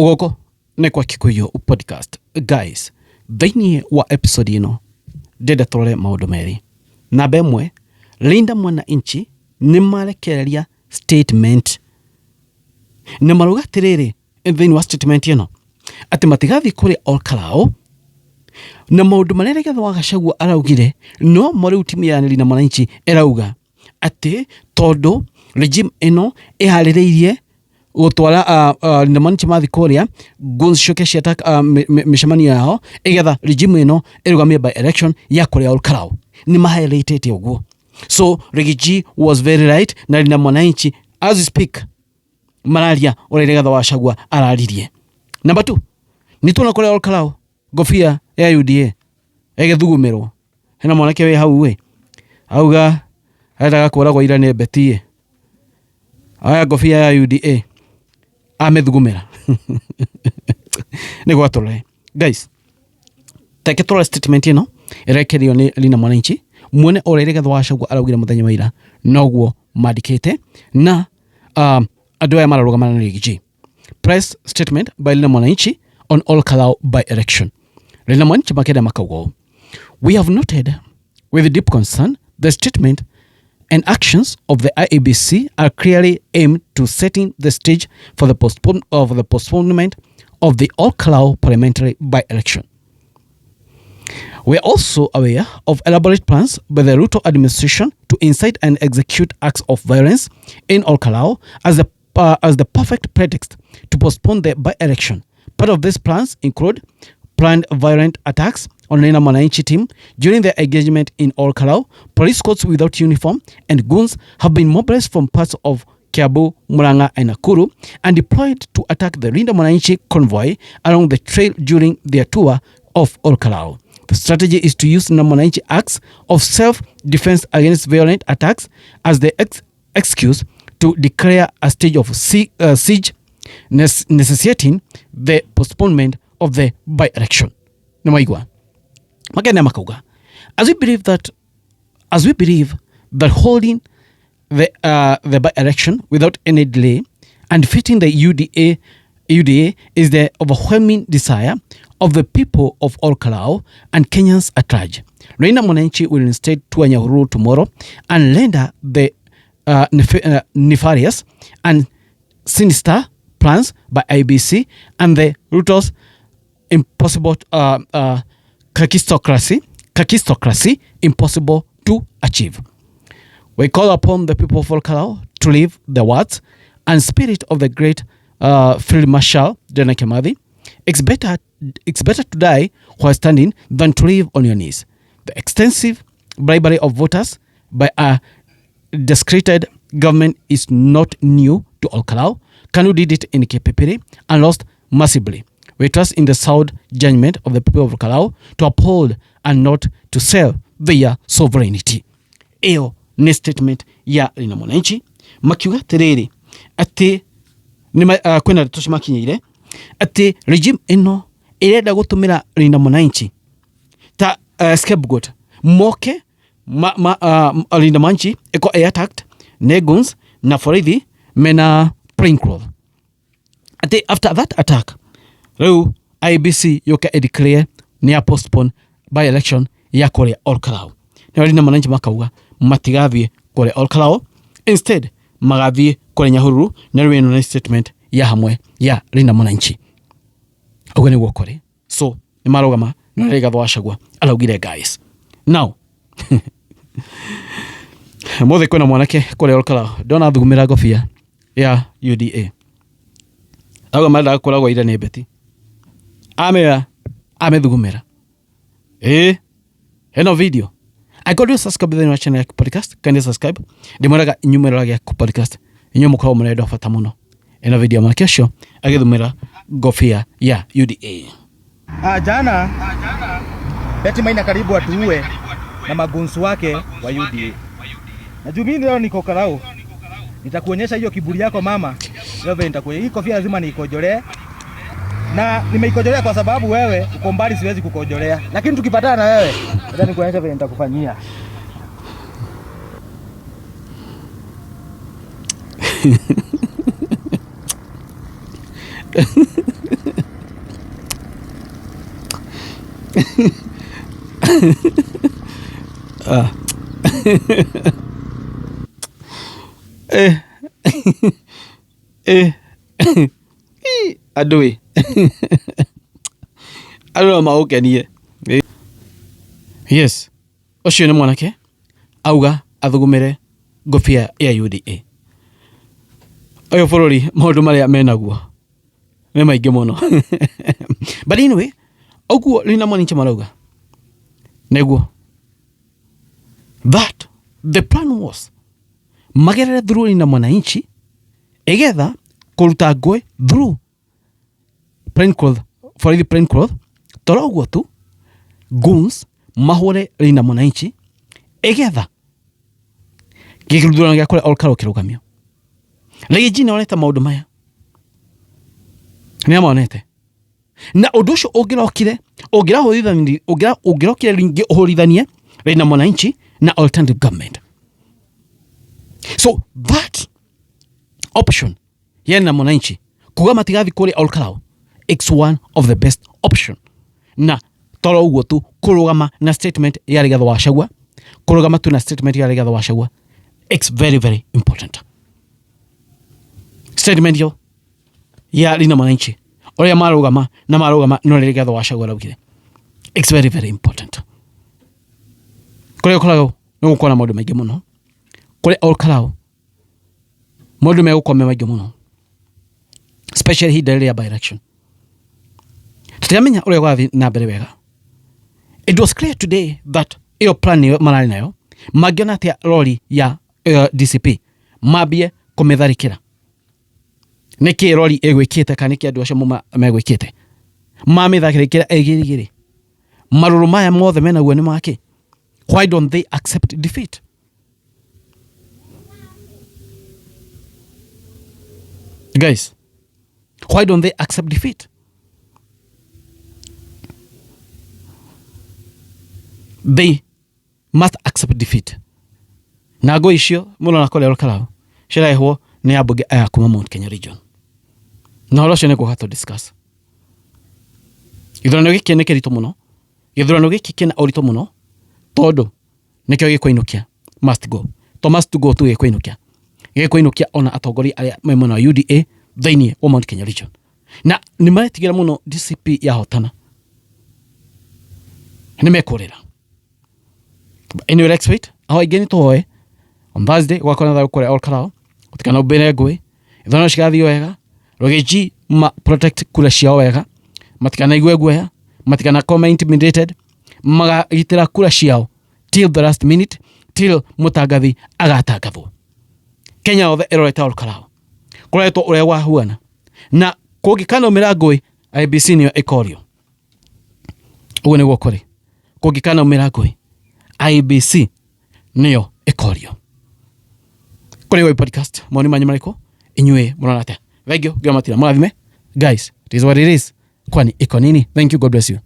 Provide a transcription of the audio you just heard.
Ogoko ne kwa Kikuyu podcast. Guys, thĩinĩ wa episode ĩno ndĩrenda tũrore maũndũ merĩ. Namba ĩmwe, Linda Mwananchi nĩ marekereria statement na maruga atĩrĩrĩ thĩinĩ wa statement ĩno atĩ matigathiĩ kũrĩa Olkalau na maũndũ marĩa Rigathi wa Gachagua araugire no rĩu timu ya Linda Mwananchi ĩrauga atĩ tondũ regime ĩno ĩharĩrĩirie gutwara Linda Mwananchi mathi kũrĩa guns coke ciata mĩcemanio yao igetha regime ĩno ĩrũgamie by election ya kũrĩa Olkalau ni mahighlightĩte ũguo. So Rigiji was very right na Linda Mwananchi as we speak mararia ũrĩa Rigathi wa Gachagua araririe. Number 2, ni tuna kũrĩa Olkalau ngobia ya UDA ĩgĩthugumirwo hena mwanake we hau we auga aendaga kũragwo ira nĩ Betie aya ngobia ya UDA amethugumira nĩ gwatũre. Guys, take tũrore statement ĩno ĩrekereirio nĩ Linda Mwananchi muone ũrĩa Rigathi wa Gachagua araugire mũthenya wa ira noguo mandĩkĩte na andũ aya mararũgamana na Rigiji. Press statement by Linda Mwananchi on Olkalau by election. Linda Mwananchi makenda makauga, we have noted with deep concern the statement and actions of the IEBC are clearly aimed to setting the stage for the postponement of the Olkalau parliamentary by-election. We are also aware of elaborate plans by the Ruto administration to incite and execute acts of violence in Olkalau as the perfect pretext to postpone the by-election. Part of these plans include planned violent attacks on Linda Mwananchi team during their engagement in Olkalau. Police courts without uniform and goons have been mobilized from parts of Kiambu, Murang'a and Nakuru and deployed to attack the Linda Mwananchi convoy along the trail during their tour of Olkalau. The strategy is to use Linda Mwananchi acts of self-defense against violent attacks as the excuse to declare a stage of siege necessitating the postponement of the by-election. Namaigwa. Magana makauga. As we believe that holding the by-election without any delay and defeating the UDA is the overwhelming desire of the people of Olkalau and Kenyans at large. Linda Mwananchi will instead tour Nyahururu tomorrow and render the nefarious and sinister plans by IBC and the Ruto's impossible kakistocracy impossible to achieve. We call upon the people of Olkalau to live the words and spirit of the great Field Marshal Dedan Kimathi. It's better to die while standing than to live on your knees. The extensive bribery of voters by a discredited government is not new to Olkalau. Kanu did it in Kipipiri and lost massively. We trust in the sound judgment of the people of Olkalau to uphold and not to sell their sovereignty. Eo ni statement ya Linda Mwananchi makiuga atĩrĩrĩ atĩ kwĩna rĩtũ makinyĩire atĩ regime ĩno ĩrenda gũtũmĩra Linda Mwananchi ta scapegoat moke Linda Mwananchi eko attacked neguns na borithi mena plainclothes. Atĩ after that attack rĩu IBC yoka declare ni a postpone by election ya kũrĩa Olkalau. Na Linda Mwananchi makauga matigathiĩ kũrĩa Olkalau, instead magathiĩ kũrĩa Nyahururu na rĩu ĩno statement ya hamwe ya Linda Mwananchi. Ũguo nĩguo kũrĩ. So nĩ marũgama na Rigathi wa Gachagua araugire guys. Now mothe kwĩna mwanake kũrĩa Olkalau ndona thugumĩra ngobia ya UDA. Auga marenda kũragwo ira nĩ Beti. Amethugumĩra. Heno video. I got you subscribe to the channel ya podcast. Kindly subscribe. Ndimweraga inyumero ya podcast. Inyo mukao murenda bata muno. Eno video mwana kesho agithumira ngobia ya UDA. Jana Beti Maina karibu atuue na magunsu wake wa UDA. Na juu mimi leo niko Olkalau. Nitakuonyesha hiyo kiburi yako mama. Leo nitakuonyesha hii kofia lazima niikojolee. Na nimeikojolea kwa sababu wewe uko mbali, siwezi kukojolea. Lakini tukipatana na wewe, nataka nikuonyeshe vile nitakufanyia. Adui. Arora maũkenie. Yes. Ũcio nĩ mwanake auga athugumĩre ngũbia ya UDA. Ũyũ bũrũri maũndũ marĩa menaguo nĩ maingĩ mũno. But anyway, ũguo Linda Mwananchi marauga nĩguo that the plan was magerere through Linda Mwananchi egetha kũruta ngũĩ through plainclothes, for plainclothes, toro ũguo tu goons mahũre Linda Mwananchi egetha gĩthurano gĩa kũrĩa Olkalau kĩrũgamio. Rĩngĩ nĩonete maũndũ maya nĩamonete, na ũndũ ũcio ũngĩrokire rĩngĩ ũhũrithanie Linda Mwananchi na alternative government. So that option ya Linda Mwananchi kuga matigathi kũrĩa Olkalau, it's one of the best option. Na toro ũguo tu kũrũgama na statement ya Rigathi wa Gachagua, kũrũgama tu na statement ya Rigathi wa Gachagua, it's very very important. Statement yo ya Linda Mwananchi oria marũgama no Rigathi wa Gachagua raugire, it's very very important. Kũrĩa Olkalau nĩ gũkorwo na maũndũ maingĩ mũno. Kũrĩa Olkalau maũndũ megũkorwo me maingĩ mũno, especially hii dalili ya by-election. Tutiamenya ũrĩa gwathi na mbere wega. It was clear today that iyo plan marari nayo magiona atia rori ya DCP mambie kũmetharĩkĩra. Nĩkĩ rori ĩgwĩkĩte kana nĩkĩ andũ acio megwĩkĩte mametharĩkĩra egĩrigĩrĩ marũrũ maya mothe menaguo nĩ make? Why don't they accept defeat? Guys, why don't they accept defeat? They must accept defeat. Na ngũĩ icio mũno na kũrĩa Olkalau cirehwo nĩ ambunge aya kuma Mount Kenya region. Na ũhoro ũcio nĩ gũka to discuss. Gĩthurano gĩkĩ nĩ kĩritũ mũno. Gĩthurano gĩkĩ kĩna ũritũ mũno tondũ nĩkĩo gĩkũinũkia must go. To must go tu gĩkũinũkia. Gĩkũinũkia ona atongoria arĩa me mwena wa UDA thĩinĩ wa Mount Kenya region. Na nĩ maretigĩra mũno DCP yahotana. Nĩ mekũrĩra. Anyway, let's wait. Aho igeni tuoe on Thursday gwakona tharu kũrĩa Olkalau gũtikana ũmbĩre ngũĩ ithano cigathiĩ wega Rũgĩji protect kura ciao wega matikana igue guoya matikana comment intimidated magagitĩra kura ciao till the last minute, till mũtangathi agatangathwo. Kenya yothe ĩrorete Olkalau kũretwo ũrĩa wahuana na kũngĩkana ũmĩra ngũĩ IEBC nĩyo ĩkorio. Ũguo nĩguo kũrĩ. Kũngĩkana ũmĩra ngũĩ IEBC nĩyo ĩkorio. Kũrĩ Wai Podcast maoni manyu marĩkũ inyuĩ mũrona atĩa? Thengio ngĩamatira mũrathime. Guys, it is what it is. Kwani iko nini? Thank you, God bless you.